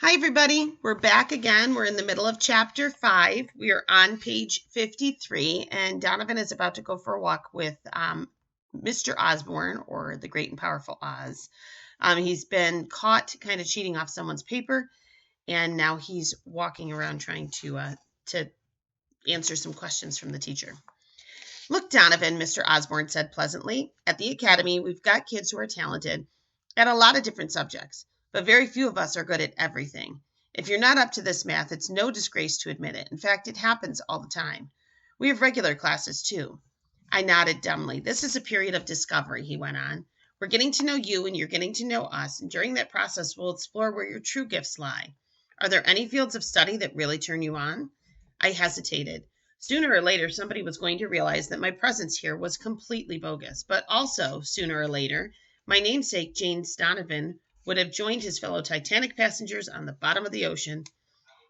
Hi, everybody. We're back again. We're in the middle of chapter 5. We are on page 53, and Donovan is about to go for a walk with Mr. Osborne, or the Great and Powerful Oz. He's been caught kind of cheating off someone's paper, and now he's walking around trying to answer some questions from the teacher. Look, Donovan, Mr. Osborne said pleasantly. At the academy, we've got kids who are talented at a lot of different subjects, but very few of us are good at everything. If you're not up to this math, it's no disgrace to admit it. In fact, it happens all the time. We have regular classes, too. I nodded dumbly. This is a period of discovery, he went on. We're getting to know you, and you're getting to know us, and during that process, we'll explore where your true gifts lie. Are there any fields of study that really turn you on? I hesitated. Sooner or later, somebody was going to realize that my presence here was completely bogus. But also, sooner or later, my namesake, James Donovan, would have joined his fellow Titanic passengers on the bottom of the ocean.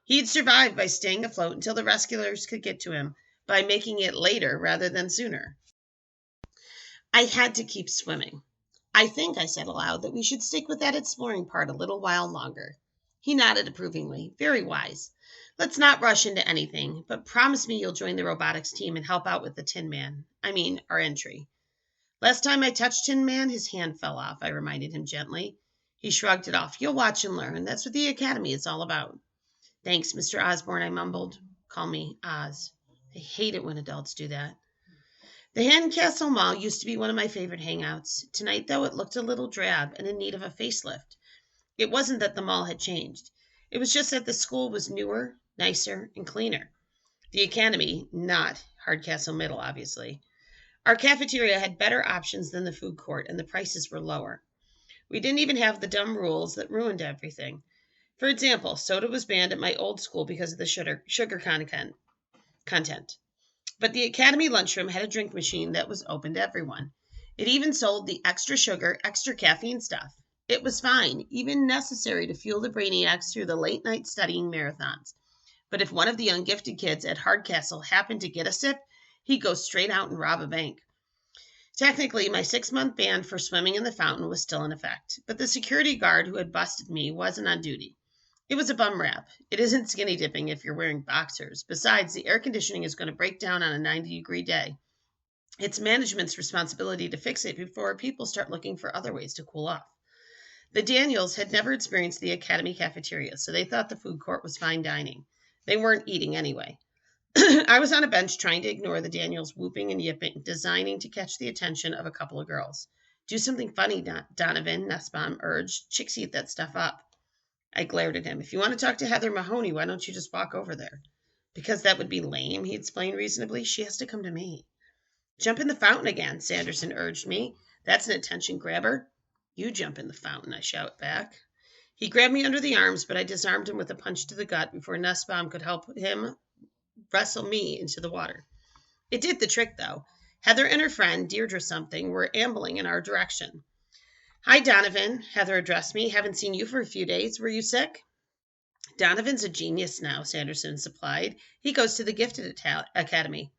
He'd survive by staying afloat until the rescuers could get to him, by making it later rather than sooner. I had to keep swimming. I think, I said aloud, that we should stick with that exploring part a little while longer. He nodded approvingly. Very wise. Let's not rush into anything, but promise me you'll join the robotics team and help out with the Tin Man. Our entry. Last time I touched Tin Man, his hand fell off, I reminded him gently. He shrugged it off. You'll watch and learn. That's what the academy is all about. Thanks, Mr. Osborne, I mumbled. Call me Oz. I hate it when adults do that. The Castle Mall used to be one of my favorite hangouts. Tonight, though, it looked a little drab and in need of a facelift. It wasn't that the mall had changed. It was just that the school was newer, nicer, and cleaner. The academy, not Hardcastle Middle, obviously. Our cafeteria had better options than the food court, and the prices were lower. We didn't even have the dumb rules that ruined everything. For example, soda was banned at my old school because of the sugar content. But the academy lunchroom had a drink machine that was open to everyone. It even sold the extra sugar, extra caffeine stuff. It was fine, even necessary to fuel the brainiacs through the late-night studying marathons. But if one of the ungifted kids at Hardcastle happened to get a sip, he'd go straight out and rob a bank. Technically, my 6-month ban for swimming in the fountain was still in effect, but the security guard who had busted me wasn't on duty. It was a bum rap. It isn't skinny dipping if you're wearing boxers. Besides, the air conditioning is going to break down on a 90-degree day. It's management's responsibility to fix it before people start looking for other ways to cool off. The Daniels had never experienced the academy cafeteria, so they thought the food court was fine dining. They weren't eating anyway. I was on a bench trying to ignore the Daniels whooping and yipping, designing to catch the attention of a couple of girls. Do something funny, Donovan, Nussbaum urged. Chicks eat that stuff up. I glared at him. If you want to talk to Heather Mahoney, why don't you just walk over there? Because that would be lame, he explained reasonably. She has to come to me. Jump in the fountain again, Sanderson urged me. That's an attention grabber. You jump in the fountain, I shout back. He grabbed me under the arms, but I disarmed him with a punch to the gut before Nussbaum could help him wrestle me into the water. It did the trick, though. Heather and her friend, Deirdre something, were ambling in our direction. Hi, Donovan, Heather addressed me. Haven't seen you for a few days. Were you sick? Donovan's a genius now, Sanderson supplied. He goes to the Gifted Academy.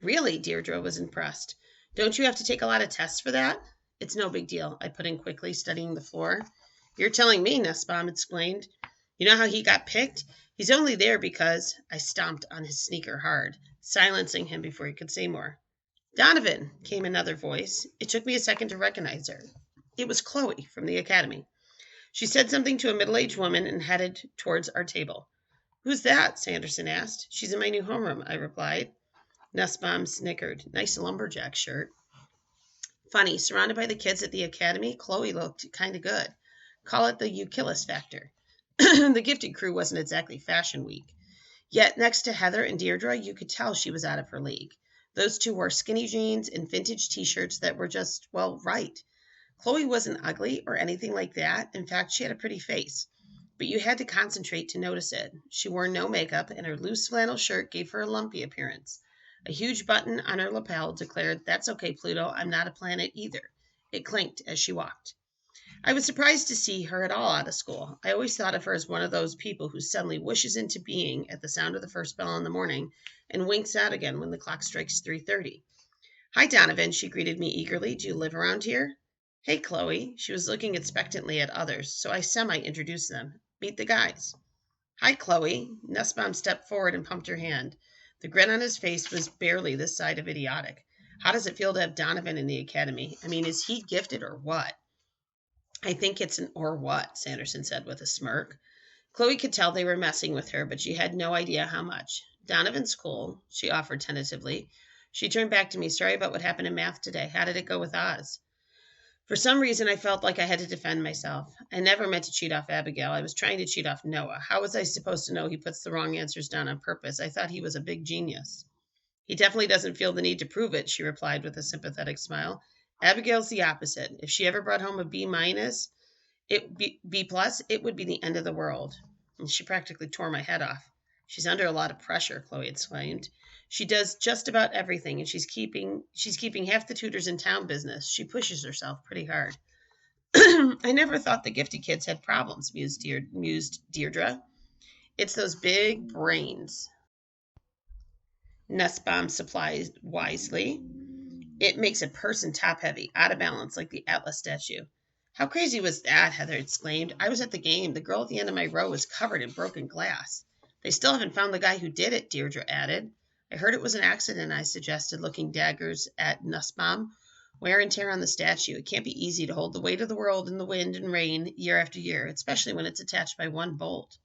Really? Deirdre was impressed. Don't you have to take a lot of tests for that? It's no big deal, I put in quickly, studying the floor. You're telling me, Nussbaum explained. You know how he got picked? He's only there because I stomped on his sneaker hard, silencing him before he could say more. Donovan, came another voice. It took me a second to recognize her. It was Chloe from the academy. She said something to a middle-aged woman and headed towards our table. Who's that? Sanderson asked. She's in my new homeroom, I replied. Nussbaum snickered. Nice lumberjack shirt. Funny, surrounded by the kids at the academy, Chloe looked kind of good. Call it the Euchyllis factor. The gifted crew wasn't exactly fashion week. Yet next to Heather and Deirdre, you could tell she was out of her league. Those two wore skinny jeans and vintage t-shirts that were just, well, right. Chloe wasn't ugly or anything like that. In fact, she had a pretty face. But you had to concentrate to notice it. She wore no makeup, and her loose flannel shirt gave her a lumpy appearance. A huge button on her lapel declared, That's okay, Pluto, I'm not a planet either. It clinked as she walked. I was surprised to see her at all out of school. I always thought of her as one of those people who suddenly wishes into being at the sound of the first bell in the morning and winks out again when the clock strikes 3:30. Hi, Donovan, she greeted me eagerly. Do you live around here? Hey, Chloe. She was looking expectantly at others, so I semi-introduced them. Meet the guys. Hi, Chloe. Nussbaum stepped forward and pumped her hand. The grin on his face was barely this side of idiotic. How does it feel to have Donovan in the academy? I mean, is he gifted or what? I think it's an or what, Sanderson said with a smirk. Chloe could tell they were messing with her, but she had no idea how much. Donovan's cool, she offered tentatively. She turned back to me. Sorry about what happened in math today. How did it go with Oz? For some reason, I felt like I had to defend myself. I never meant to cheat off Abigail. I was trying to cheat off Noah. How was I supposed to know he puts the wrong answers down on purpose? I thought he was a big genius. He definitely doesn't feel the need to prove it, she replied with a sympathetic smile. Abigail's the opposite. If she ever brought home a B minus, B plus, it would be the end of the world. And she practically tore my head off. She's under a lot of pressure, Chloe exclaimed. She does just about everything, and she's keeping half the tutors in town business. She pushes herself pretty hard. I never thought the gifted kids had problems, mused Deirdre. It's those big brains. Nussbaum supplied wisely. It makes a person top-heavy, out of balance, like the Atlas statue. How crazy was that? Heather exclaimed. I was at the game. The girl at the end of my row was covered in broken glass. They still haven't found the guy who did it, Deirdre added. I heard it was an accident, I suggested, looking daggers at Nussbaum. Wear and tear on the statue. It can't be easy to hold the weight of the world in the wind and rain year after year, especially when it's attached by one bolt.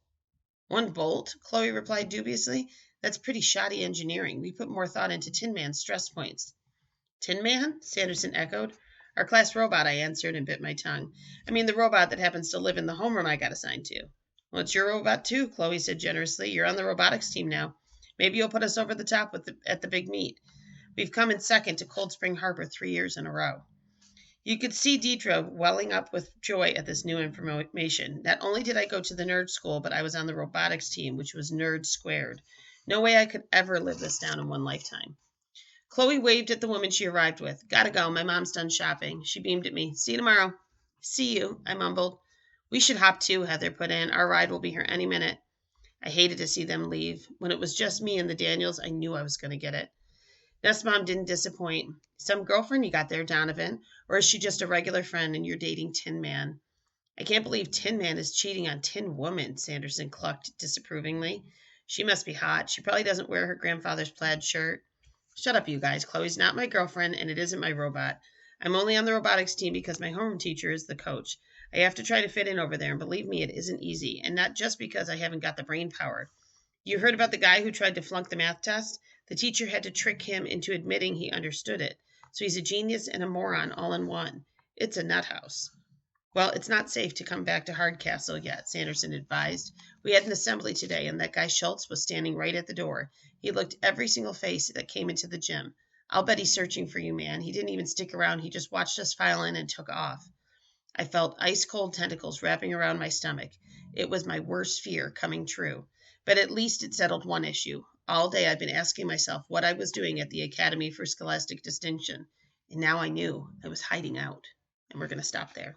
One bolt? Chloe replied dubiously. That's pretty shoddy engineering. We put more thought into Tin Man's stress points. Tin Man? Sanderson echoed. Our class robot, I answered and bit my tongue. I mean the robot that happens to live in the homeroom I got assigned to. Well, it's your robot too, Chloe said generously. You're on the robotics team now. Maybe you'll put us over the top at the big meet. We've come in second to Cold Spring Harbor 3 years in a row. You could see Deidre welling up with joy at this new information. Not only did I go to the nerd school, but I was on the robotics team, which was nerd squared. No way I could ever live this down in one lifetime. Chloe waved at the woman she arrived with. Gotta go. My mom's done shopping. She beamed at me. See you tomorrow. See you, I mumbled. We should hop too, Heather put in. Our ride will be here any minute. I hated to see them leave. When it was just me and the Daniels, I knew I was going to get it. Nussbaum didn't disappoint. Some girlfriend you got there, Donovan? Or is she just a regular friend and you're dating Tin Man? I can't believe Tin Man is cheating on Tin Woman, Sanderson clucked disapprovingly. She must be hot. She probably doesn't wear her grandfather's plaid shirt. Shut up, you guys. Chloe's not my girlfriend, and it isn't my robot. I'm only on the robotics team because my homeroom teacher is the coach. I have to try to fit in over there, and believe me, it isn't easy, and not just because I haven't got the brain power. You heard about the guy who tried to flunk the math test? The teacher had to trick him into admitting he understood it. So he's a genius and a moron all in one. It's a nut house. Well, it's not safe to come back to Hardcastle yet, Sanderson advised. We had an assembly today, and that guy Schultz was standing right at the door. He looked every single face that came into the gym. I'll bet he's searching for you, man. He didn't even stick around. He just watched us file in and took off. I felt ice-cold tentacles wrapping around my stomach. It was my worst fear coming true. But at least it settled one issue. All day I've been asking myself what I was doing at the Academy for Scholastic Distinction. And now I knew I was hiding out. And we're going to stop there.